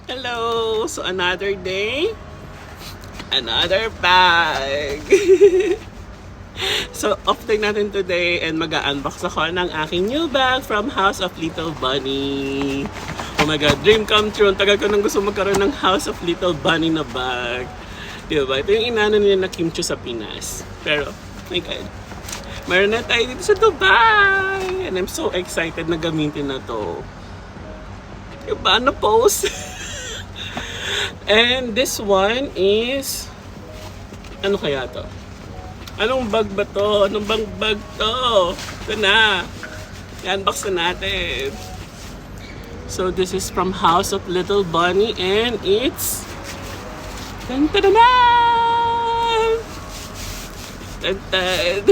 Hello! So another day, another bag. So off day natin today and mag-unbox ako ng aking new bag from House of Little Bunny. Oh my god, dream come true. Ang tagal ko nang gusto magkaroon ng House of Little Bunny na bag. Diba? Ito yung inano nila na kimchi sa Pinas. Pero, my god, meron na tayo dito sa Dubai! And I'm so excited na gamitin na to. Diba? Na-post? And this one is, ano kaya to? Anong bag ba to? Anong bang bag to? Ito na. I-unbox na natin. So this is from House of Little Bunny and it's tan tan tan tan.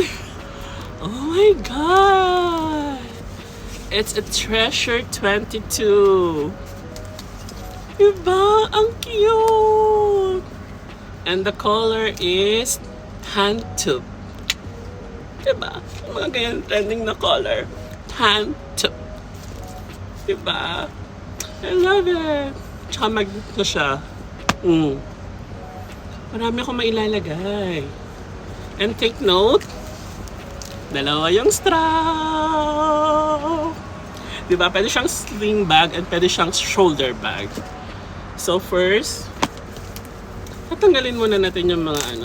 Oh my god! It's a Treasure 22. Diba? Ang cute! And the color is hand tube. Diba? Mga ganyan trending na color. Hand tube. Diba? I love it. Tsaka magnet na siya. Marami akong mailalagay. And take note, dalawa yung straw. Diba? Pwede siyang sling bag and pwede siyang shoulder bag. So first, tatanggalin muna natin yung mga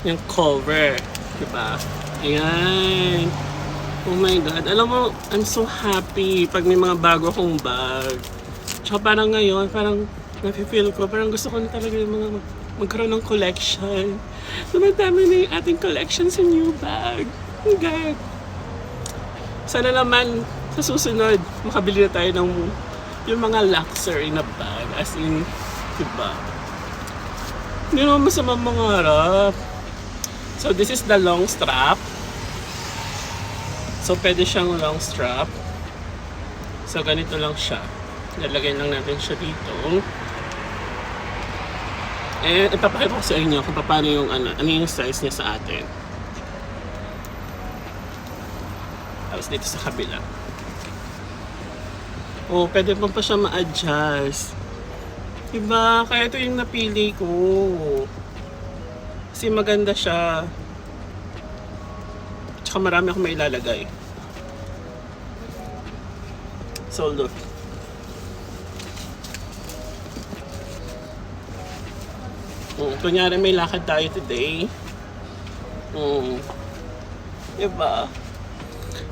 yung cover. Diba? Ayan. Oh my god. Alam mo, I'm so happy pag may mga bago akong bag. Tsaka parang ngayon, parang nafe-feel ko, parang gusto ko na talaga yung mga magkaroon ng collection. Dumadami na yung ating collection sa new bag. Oh god. Sana naman sa susunod, makabili na tayo ng yung mga luxury na bag. As in, diba? Hindi naman masama mangarap. So this is the long strap. So pwede siyang long strap. So ganito lang siya. Lalagay lang natin siya dito. And ipapakita ko sa inyo kung paano yung ano yung size niya sa atin. Tapos dito sa kabila. Oh, pwede pa siya ma-adjust. Diba? Kaya ito yung napili ko. Kasi maganda siya. Tsaka marami akong mailalagay. So look. Kunyari may lakad tayo today. Diba?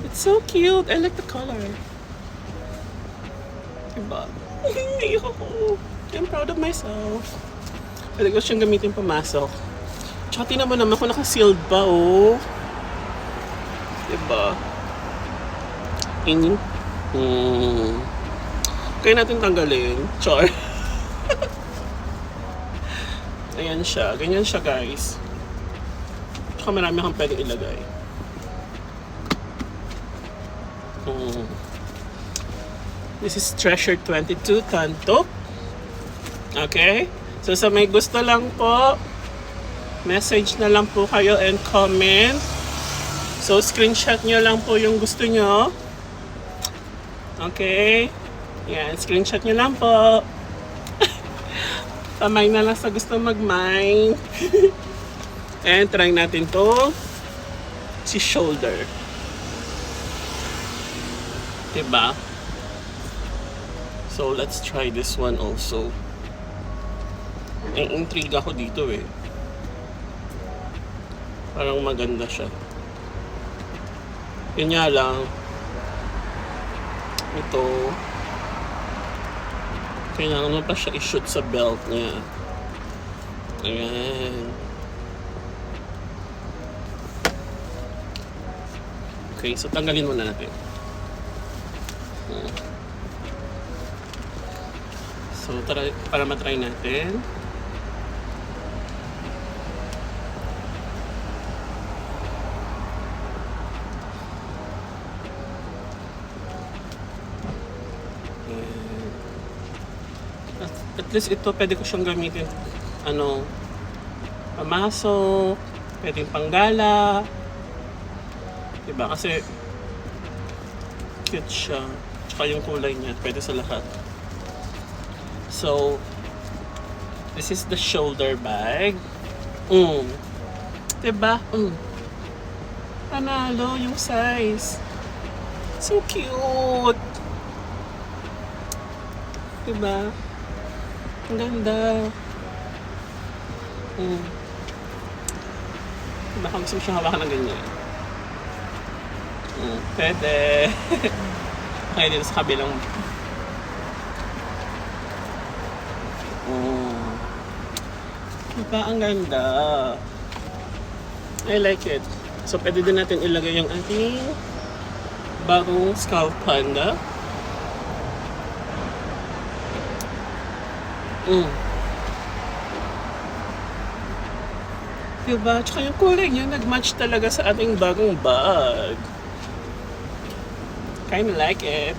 It's so cute. I like the color. Diba? Naiyak ako. I'm proud of myself. Pwede ko siyang gamitin pamasok. Tsaka tinan mo naman kung naka-sealed pa, oh. Diba? Kaya natin tanggalin. Char. Ayan siya. Ganyan siya, guys. Tsaka marami kang pwedeng ilagay. This is Treasure 22 Tanto. Okay? So sa may gusto lang po, message na lang po kayo and comment. So screenshot nyo lang po yung gusto nyo. Okay? Yan, screenshot nyo lang po. Tamay na lang sa gusto mag-mine. And try natin to si shoulder. Diba? So let's try this one also. Ang intrigue ako dito eh. Parang maganda siya. Yun nga lang. Ito. Kailangan mo pa siya i-shoot sa belt niya. Ayan. Okay, so tanggalin muna natin. So, para matry natin. At least ito, pwede ko siyang gamitin. Pamasok, pwedeng panggala. Diba? Kasi cute siya. Tsaka yung kulay niya, pwede sa lahat. So, this is the shoulder bag. Diba? Panalo yung size. So cute. Diba? Ang ganda. Baka gusto mo siyang hawakan ng ganyan. Pwede. Okay, dito sa kabilang. Diba? Ang ganda. I like it. So, pwede din natin ilagay yung ating bagong Skull Panda. Diba? Tsaka yung kulay niya nag-match talaga sa ating bagong bag. Kinda like it.